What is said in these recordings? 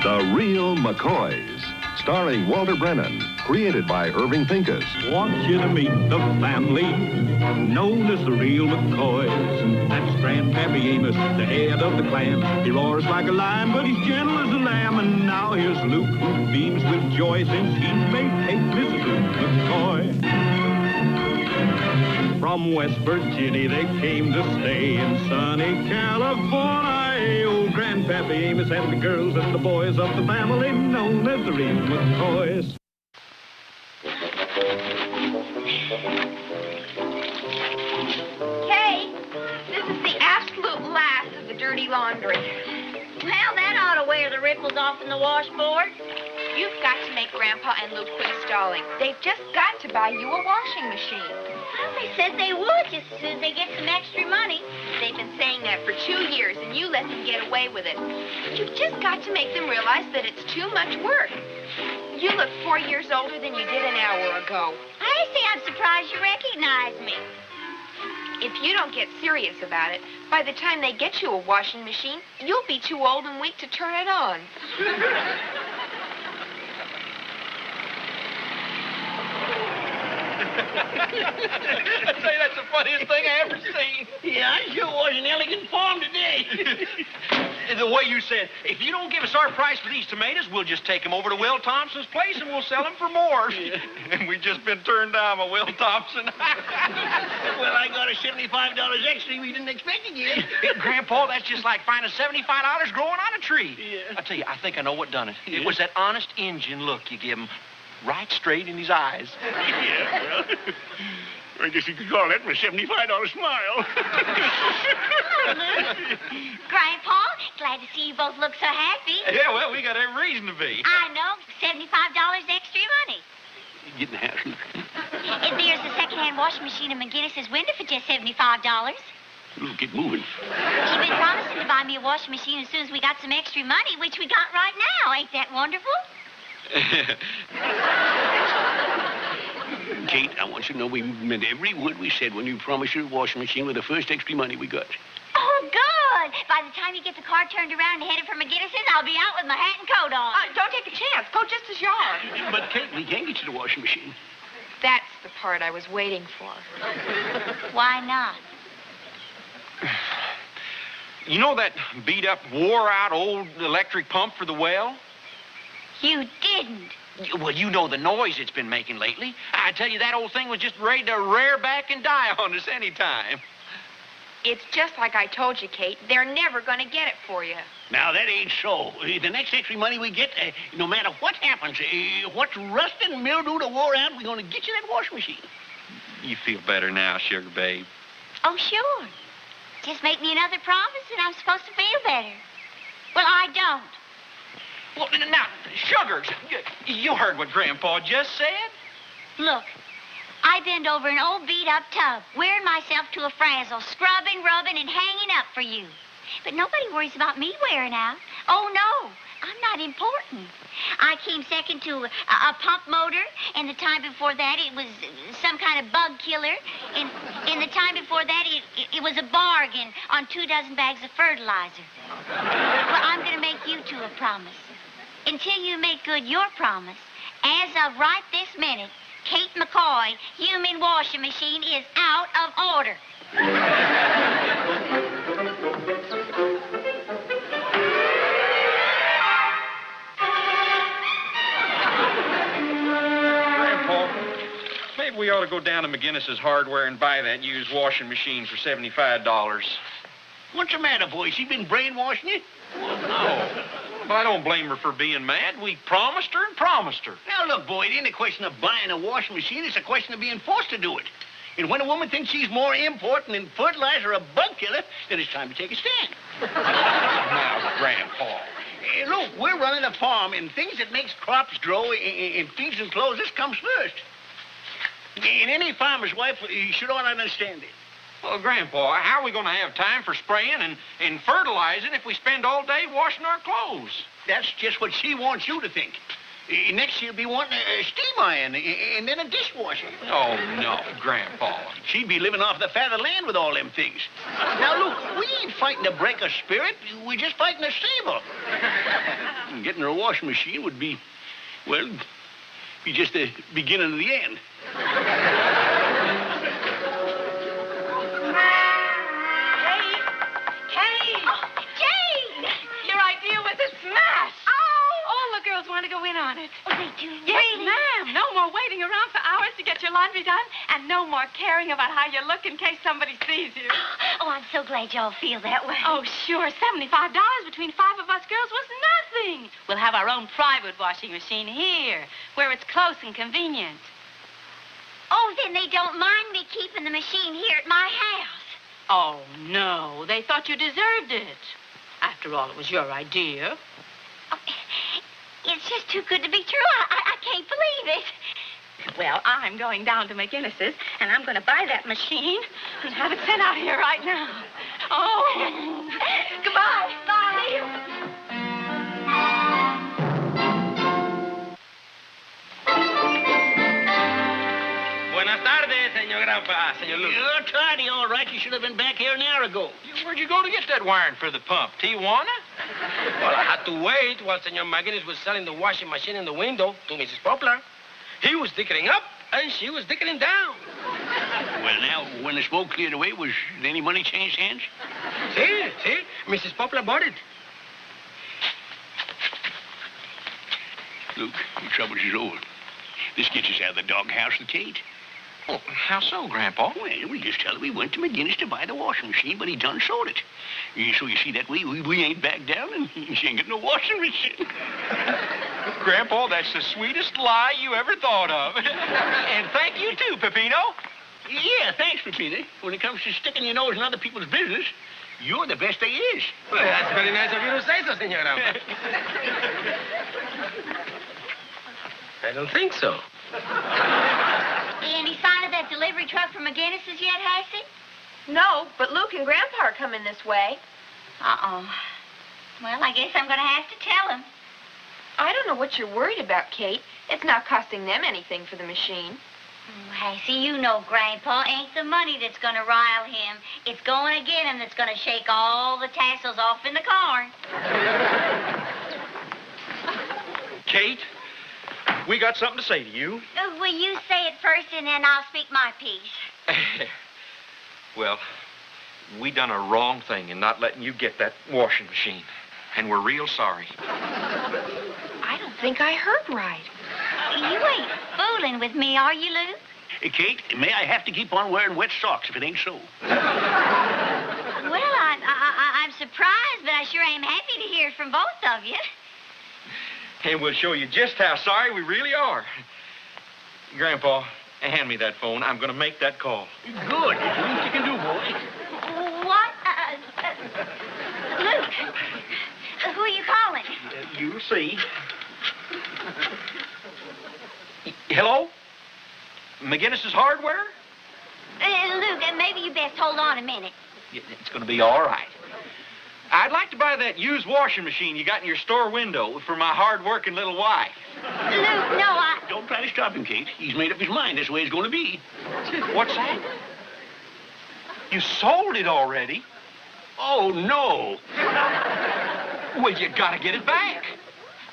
The Real Mccoys, starring Walter Brennan, created by Irving Pincus. Want you to meet the family known as the Real Mccoys. That's Grandpappy Amos, the head of the clan. He roars like a lion, but he's gentle as a lamb. And now here's Luke, who beams with joy since he may take Miss Luke McCoy. From West Virginia they came to stay in sunny California. Old Grandpappy Amos and the girls and the boys of the family known as the Real McCoys. Kay, this is the absolute last of the dirty laundry. Well, that ought to wear the ripples off in the washboard. You've got to make Grandpa and Luke quit stalling. They've just got to buy you a washing machine. Well, they said they would just as soon as they get some extra money. They've been saying that for 2 years, and you let them get away with it. You've just got to make them realize that it's too much work. You look 4 years older than you did an hour ago. I say I'm surprised you recognize me. If you don't get serious about it, by the time they get you a washing machine, you'll be too old and weak to turn it on. I'd say that's the funniest thing I ever seen. Yeah, I sure was an elegant form today. The way you said, if you don't give us our price for these tomatoes, we'll just take them over to Will Thompson's place and we'll sell them for more. Yeah. And we've just been turned down by Will Thompson. Well, I got a $75 extra we didn't expect to get. Grandpa, that's just like finding $75 growing on a tree. Yeah. I tell you, I think I know what done it. Yeah. It was that honest Injun look you give him right straight in his eyes. Yeah, well, I guess you could call that my $75 smile. Grandpa, glad to see you both look so happy. Yeah, well, we got every reason to be. I know, $75 extra money. Get in the house, Luke. There's a second-hand washing machine in McGinnis's window for just $75. Luke, get moving. You've been promising to buy me a washing machine as soon as we got some extra money, which we got right now. Ain't that wonderful? Kate, I want you to know we meant every word we said when you promised you a washing machine with the first extra money we got. Oh, good. By the time you get the car turned around and headed for McGinnis's, I'll be out with my hat and coat on. Don't take a chance. Go just as you are. But, Kate, we can't get you the washing machine. That's the part I was waiting for. Why not? You know that beat-up, wore-out old electric pump for the well? You didn't. Well, you know the noise it's been making lately. I tell you, that old thing was just ready to rear back and die on us any time. It's just like I told you, Kate. They're never going to get it for you. Now, that ain't so. The next extra money we get, no matter what happens, what's rusted and mildewed or wore out, we're going to get you that washing machine. You feel better now, sugar babe. Oh, sure. Just make me another promise and I'm supposed to feel better. Well, I don't. Well, now, Sugars, you heard what Grandpa just said. Look, I bend over an old beat-up tub, wearing myself to a frazzle, scrubbing, rubbing, and hanging up for you. But nobody worries about me wearing out. Oh, no, I'm not important. I came second to a pump motor, and the time before that it was some kind of bug killer, and the time before that it was a bargain on 24 bags of fertilizer. Well, I'm going to make you two a promise. Until you make good your promise, as of right this minute, Kate McCoy, human washing machine, is out of order. Grandpa, maybe we ought to go down to McGinnis's Hardware and buy that used washing machine for $75. What's the matter, boy? She been brainwashing you? Well, no. But I don't blame her for being mad. We promised her and promised her. Now, look, boy, it ain't a question of buying a washing machine. It's a question of being forced to do it. And when a woman thinks she's more important than fertilizer or a bug killer, then it's time to take a stand. Now, Grandpa. Look, we're running a farm, and things that makes crops grow and feeds and clothes, this comes first. And any farmer's wife should ought to understand it. Well, Grandpa, how are we going to have time for spraying and fertilizing if we spend all day washing our clothes? That's just what she wants you to think. Next, she'll be wanting a steam iron and then a dishwasher. Oh, no, Grandpa. She'd be living off the fat of the land with all them things. Now, look, we ain't fighting to break a spirit. We're just fighting to save her. getting her a washing machine would be, well, be just the beginning of the end. Kate! Oh, Jane! Your idea was a smash! All the girls want to go in on it. Oh, they do Yes, really? ma'am. No more waiting around for hours to get your laundry done, and no more caring about how you look in case somebody sees you. Oh, I'm so glad y'all feel that way. Oh, sure. $75 between 5 of us girls was nothing. We'll have our own private washing machine here, where it's close and convenient. Oh, then they don't mind me keeping the machine here at my house. Oh, no. They thought you deserved it. After all, it was your idea. Oh, it's just too good to be true. I can't believe it. Well, I'm going down to McGinnis's, and I'm going to buy that machine and have it sent out here right now. Oh, goodbye. Bye. See you. Buenas tardes, señor Grandpa, señor Luke. You're tardy, all right. You should have been back here an hour ago. Where'd you go to get that wiring for the pump? Tijuana? Well, I had to wait while Senor McGinnis was selling the washing machine in the window to Mrs. Poplar. He was dickering up, and she was dickering down. Well, now, when the smoke cleared away, was any money changed hands? See? Mrs. Poplar bought it. Luke, your troubles is over. This gets us out of the doghouse with Kate. Oh, how so, Grandpa? Well, we just tell her we went to McGinnis to buy the washing machine, but he done sold it. So you see, that way we ain't back down, and she ain't got no washing machine. Grandpa, that's the sweetest lie you ever thought of. And thank you, too, Peppino. Yeah, thanks, Peppino. When it comes to sticking your nose in other people's business, you're the best there is. Well, that's very nice of you to say so, Senor Grandpa. I don't think so. Any sign of that delivery truck from McGinnis's yet, Hassie? No, but Luke and Grandpa are coming this way. Uh-oh. Well, I guess I'm going to have to tell him. I don't know what you're worried about, Kate. It's not costing them anything for the machine. Oh, Hassie, you know Grandpa ain't the money that's going to rile him. It's going to get him that's going to shake all the tassels off in the car. Kate, we got something to say to you. Will you say it first, and then I'll speak my piece? Well, we done a wrong thing in not letting you get that washing machine. And we're real sorry. I don't think I heard right. You ain't fooling with me, are you, Luke? Hey, Kate, may I have to keep on wearing wet socks if it ain't so? Well, I'm surprised, but I sure am happy to hear from both of you. And we'll show you just how sorry we really are. Grandpa, hand me that phone. I'm going to make that call. Good. It's the least you can do, boy. What? Luke, who are you calling? You'll see. Hello? McGinnis's Hardware? Luke, maybe you best hold on a minute. It's going to be all right. I'd like to buy that used washing machine you got in your store window for my hard-working little wife. Luke, no, Don't try to stop him, Kate. He's made up his mind. That's the way it's going to be. What's that? You sold it already? Oh, no. Well, you got to get it back.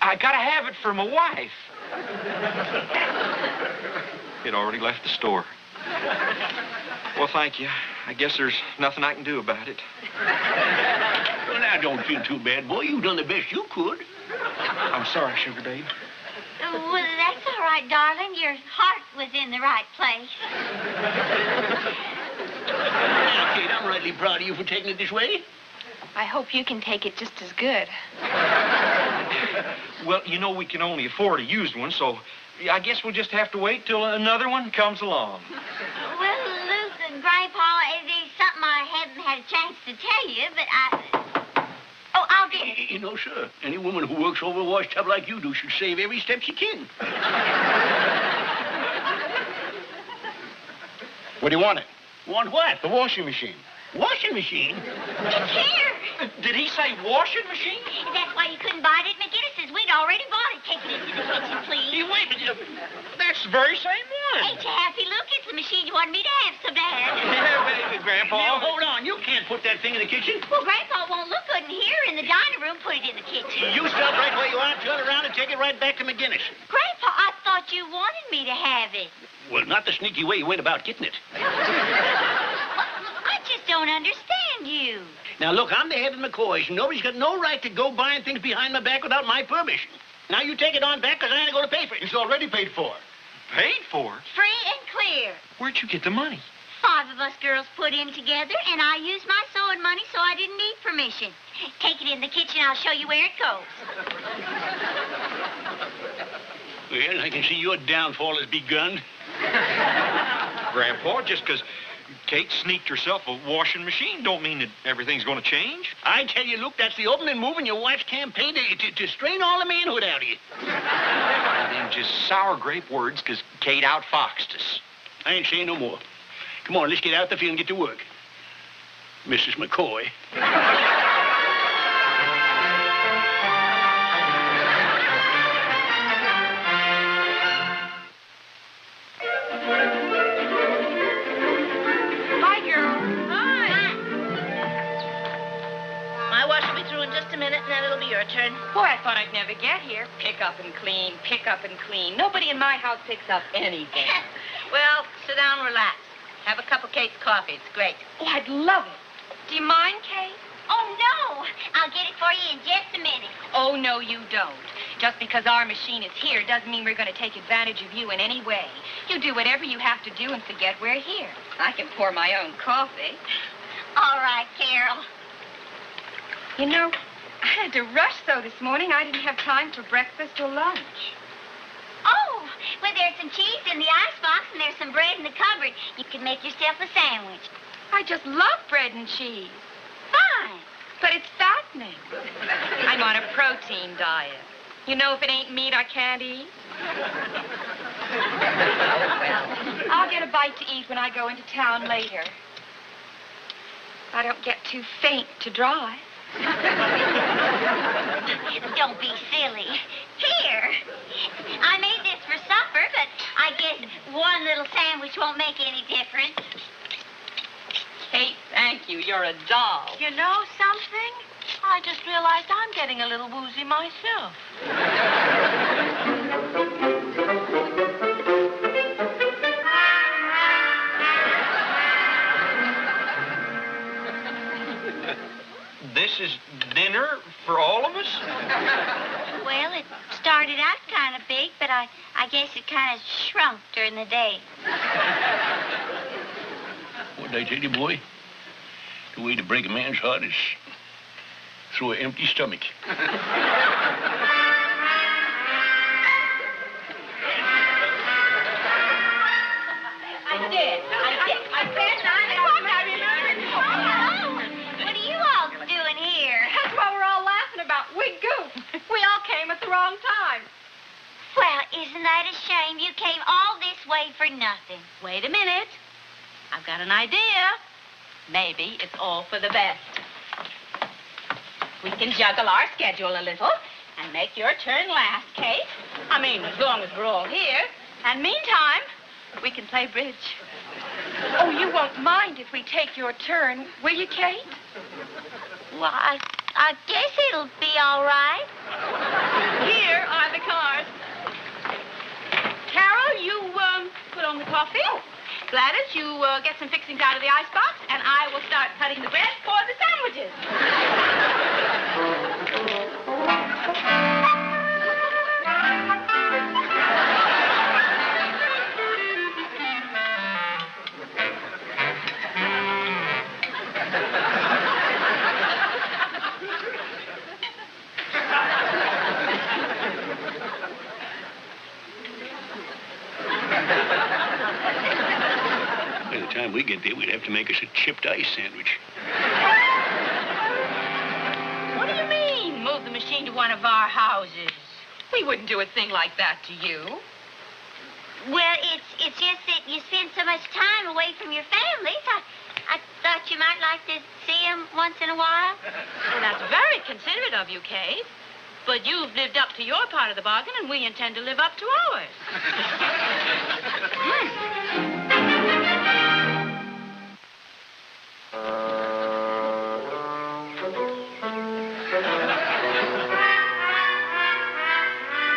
I got to have it for my wife. It already left the store. Well, thank you. I guess there's nothing I can do about it. Well, now, don't feel too bad, boy. You've done the best you could. I'm sorry, Sugar Babe. Well, that's all right, darling. Your heart was in the right place. Now, Kate, I'm rightly proud of you for taking it this way. I hope you can take it just as good. Well, you know we can only afford a used one, so I guess we'll just have to wait till another one comes along. Well, Luke and Grandpa, there's something I haven't had a chance to tell you, but Oh, I'll get it. You know, sir, any woman who works over a wash tub like you do should save every step she can. What do you want it? Want what? The washing machine. Washing machine? It's here. Did he say washing machine? That's why you couldn't buy it at McGinnis's. We'd already bought it. Take it into the kitchen, please. Wait a minute. That's the very same one. Ain't you happy, Luke? It's the machine you wanted me to have so bad. Yeah, Grandpa. Now, hold on. You can't put that thing in the kitchen. Well, Grandpa won't look good in here in the dining room. Put it in the kitchen. You stop right where you are till take it right back to McGinnis. Grandpa, I thought you wanted me to have it. Well, not the sneaky way you went about getting it. I just don't understand you. Now, look, I'm the head of McCoys, and nobody's got no right to go buying things behind my back without my permission. Now you take it on back, because I ain't going to pay for it. It's already paid for. Paid for? Free and clear. Where'd you get the money? 5 of us girls put in together, and I used my sewing money, so I didn't need permission. Take it in the kitchen. I'll show you where it goes. Well, I can see your downfall has begun. Grandpa, just because Kate sneaked herself a washing machine don't mean that everything's going to change. I tell you, Luke, that's the opening move in your wife's campaign to strain all the manhood out of you. And then just sour grape words because Kate outfoxed us. I ain't saying no more. Come on, let's get out the field and get to work. Mrs. McCoy. Hi, girls. Hi. My wash will be through in just a minute, and then it'll be your turn. Boy, I thought I'd never get here. Pick up and clean, pick up and clean. Nobody in my house picks up anything. Well, sit down and relax. Have a cup of Kate's coffee. It's great. Oh, I'd love it. Do you mind, Kate? Oh, no. I'll get it for you in just a minute. Oh, no, you don't. Just because our machine is here doesn't mean we're going to take advantage of you in any way. You do whatever you have to do and forget we're here. I can pour my own coffee. All right, Carol. You know, I had to rush so this morning I didn't have time for breakfast or lunch. Oh, well, there's some cheese in the icebox, and there's some bread in the cupboard. You can make yourself a sandwich. I just love bread and cheese. Fine. But it's fattening. I'm on a protein diet. You know, if it ain't meat, I can't eat. Oh, well, I'll get a bite to eat when I go into town later. I don't get too faint to drive. Don't be silly. Here. I made this for supper, but I guess one little sandwich won't make any difference. Kate, thank you. You're a doll. You know something? I just realized I'm getting a little woozy myself. This is dinner for all of us? Well, it started out kind of big, but I guess it kind of shrunk during the day. What did I tell you, boy? The way to break a man's heart is through an empty stomach. What are you all doing here? That's what we're all laughing about. We goofed. We all came at the wrong time. Well, isn't that a shame? You came all this way for nothing. Wait a minute. I've got an idea. Maybe it's all for the best. We can juggle our schedule a little and make your turn last, Kate. I mean, as long as we're all here. And meantime, we can play bridge. Oh, you won't mind if we take your turn, will you, Kate? Well, I guess it'll be all right. Here are the cards. Carol, you put on the coffee. Gladys, you get some fixings out of the icebox, and I will start cutting the bread for the sandwiches. By the time we get there, we'd have to make us a chipped ice sandwich. What do you mean, move the machine to one of our houses? We wouldn't do a thing like that to you. Well, it's just that you spend so much time away from your families. I thought you might like to see them once in a while. Well, that's very considerate of you, Kate. But you've lived up to your part of the bargain, and we intend to live up to ours.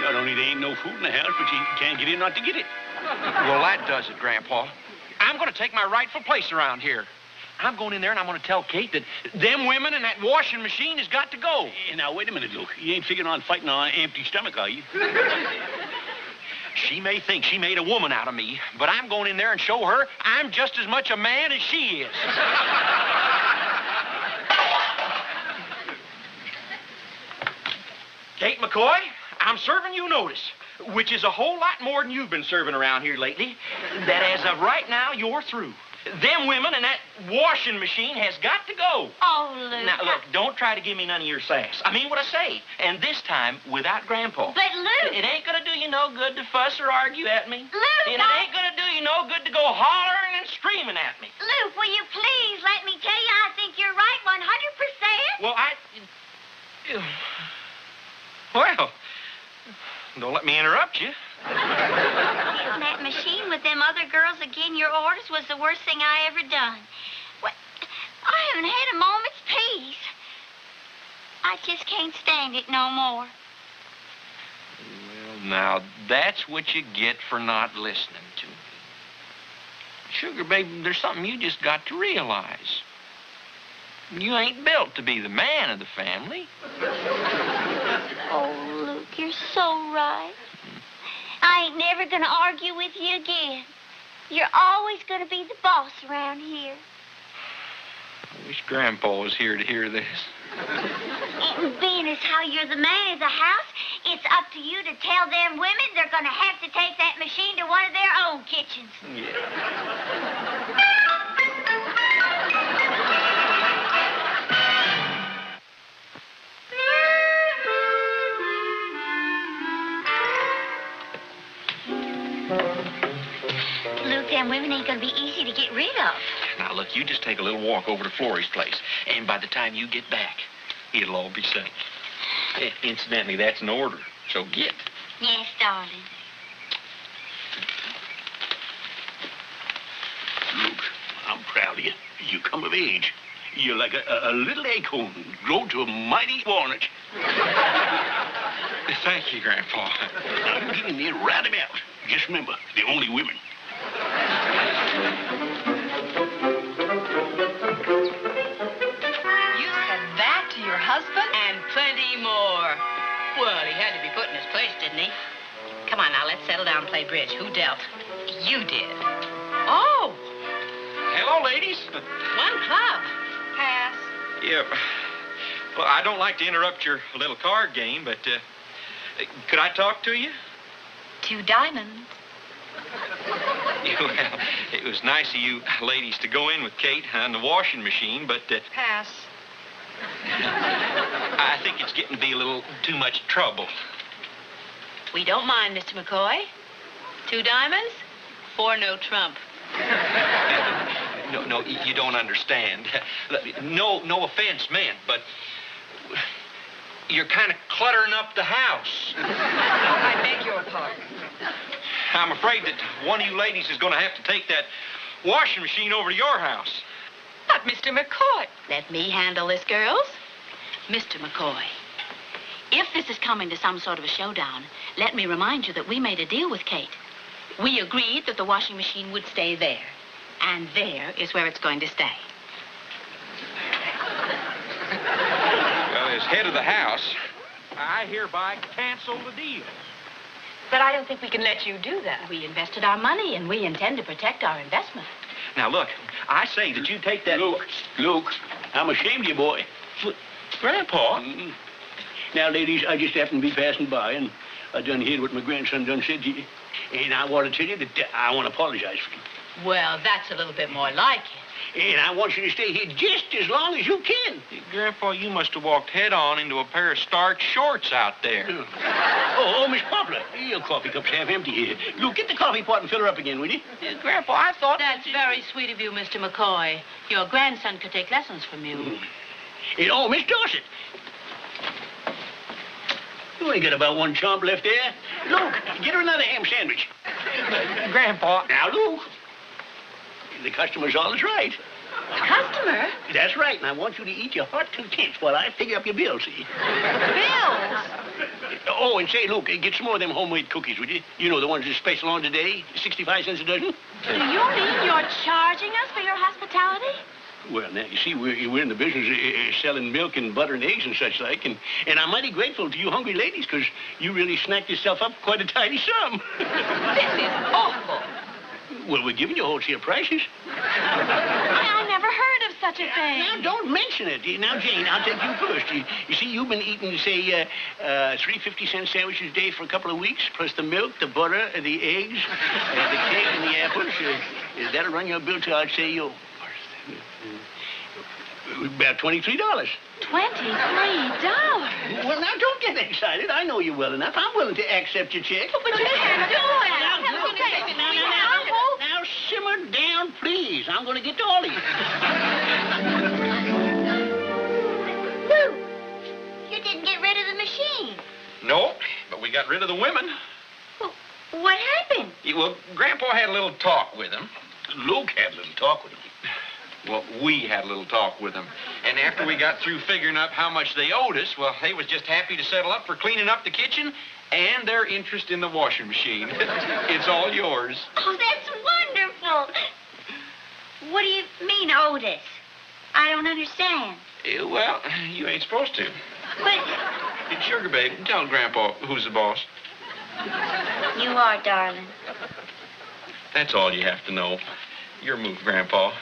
Now, me there ain't no food in the house, but you can't get in not to get it. Well, that does it, Grandpa. I'm going to take my rightful place around here. I'm going in there and I'm going to tell Kate that them women and that washing machine has got to go. Now, wait a minute, Luke. You ain't figuring on fighting on an empty stomach, are you? She may think she made a woman out of me, but I'm going in there and show her I'm just as much a man as she is. Kate McCoy, I'm serving you notice, which is a whole lot more than you've been serving around here lately, that as of right now, you're through. Them women and that washing machine has got to go. Oh, Luke. Now, look, don't try to give me none of your sass. I mean what I say. And this time, without Grandpa. But, Luke. It ain't gonna do you no good to fuss or argue at me. Luke, And it ain't gonna do you no good to go hollering and screaming at me. Luke, will you please let me tell you I think you're right 100%? Well, Well, don't let me interrupt you. Getting that machine with them other girls again your orders was the worst thing I ever done. What? I haven't had a moment's peace. I just can't stand it no more. Well, now, that's what you get for not listening to me. Sugar, baby, there's something you just got to realize. You ain't built to be the man of the family. Oh, Luke, you're so right. I ain't never gonna argue with you again. You're always gonna be the boss around here. I wish Grandpa was here to hear this. And being as how you're the man of the house, it's up to you to tell them women they're gonna have to take that machine to one of their own kitchens. Yeah. Luke, them women ain't gonna be easy to get rid of. Now, look, you just take a little walk over to Florrie's place, and by the time you get back, it'll all be settled. Incidentally, that's an order, so get. Yes, darling. Luke, I'm proud of you. You come of age. You're like a little acorn grown to a mighty walnut. Thank you, Grandpa. Now, you get in there, rat him out. Just remember, they're only women. You said that to your husband? And plenty more. Well, he had to be put in his place, didn't he? Come on now, let's settle down and play bridge. Who dealt? You did. Oh, Hello, ladies. one club. Pass. Yeah. Well, I don't like to interrupt your little card game, but could I talk to you? 2 diamonds. Well, it was nice of you ladies to go in with Kate on the washing machine, but Pass. I think it's getting to be a little too much trouble. We don't mind, Mr. McCoy. 2 diamonds, 4 no trump. No, you don't understand. No offense meant, but you're kind of cluttering up the house. I beg your pardon. I'm afraid that one of you ladies is going to have to take that washing machine over to your house. But, Mr. McCoy. Let me handle this, girls. Mr. McCoy, if this is coming to some sort of a showdown, let me remind you that we made a deal with Kate. We agreed that the washing machine would stay there. And there is where it's going to stay. Well, as head of the house, I hereby cancel the deal. But I don't think we can let you do that. We invested our money, and we intend to protect our investment. Now, look, I say that you take that... Luke, I'm ashamed of you, boy. Grandpa? Mm-hmm. Now, ladies, I just happened to be passing by, and I done heard what my grandson done said to you. And I want to tell you that I want to apologize for you. Well, that's a little bit more like it. And I want you to stay here just as long as you can. Grandpa, you must have walked head-on into a pair of starched shorts out there. Oh, Miss Poplar, your coffee cup's half empty here. Luke, get the coffee pot and fill her up again, will you? Grandpa, I thought... That's very sweet of you, Mr. McCoy. Your grandson could take lessons from you. Oh, Miss Dorset. You ain't got about 1 chomp left there. Luke, get her another ham sandwich. Grandpa... Now, Luke, the customer's all is right. Customer? That's right, and I want you to eat your heart content while I figure up your bill, see? Bills? Oh, Oh, and say, Luke, get some more of them homemade cookies, would you? You know, the ones that's special on today, 65 cents a dozen. Do you mean you're charging us for your hospitality? Well, now, you see, we're in the business of selling milk and butter and eggs and such like, and I'm mighty grateful to you hungry ladies, because you really snacked yourself up quite a tidy sum. This is awful. Well, we're giving you wholesale prices. I never heard of such a thing. Now, don't mention it. Now, Jane, I'll take you first. You see, you've been eating, say, 3 50-cent sandwiches a day for a couple of weeks, plus the milk, the butter, the eggs, the cake, and the apples. That'll run your bill to, I'd say, about $23. $23? Well, now, don't get excited. I know you well enough. I'm willing to accept your check. But you can't do it. Now, simmer down, please. I'm going to get to all of you. Lou, you didn't get rid of the machine. No, but we got rid of the women. Well, what happened? Well, Grandpa had a little talk with them. Luke had a little talk with him. Well, we had a little talk with them. And after we got through figuring up how much they owed us, well, they was just happy to settle up for cleaning up the kitchen and their interest in the washing machine. It's all yours. Oh, that's wonderful. What do you mean, Otis? I don't understand. Well, you ain't supposed to. But Sugar Babe, tell Grandpa who's the boss. you are, darling. That's all you have to know. Your move, Grandpa.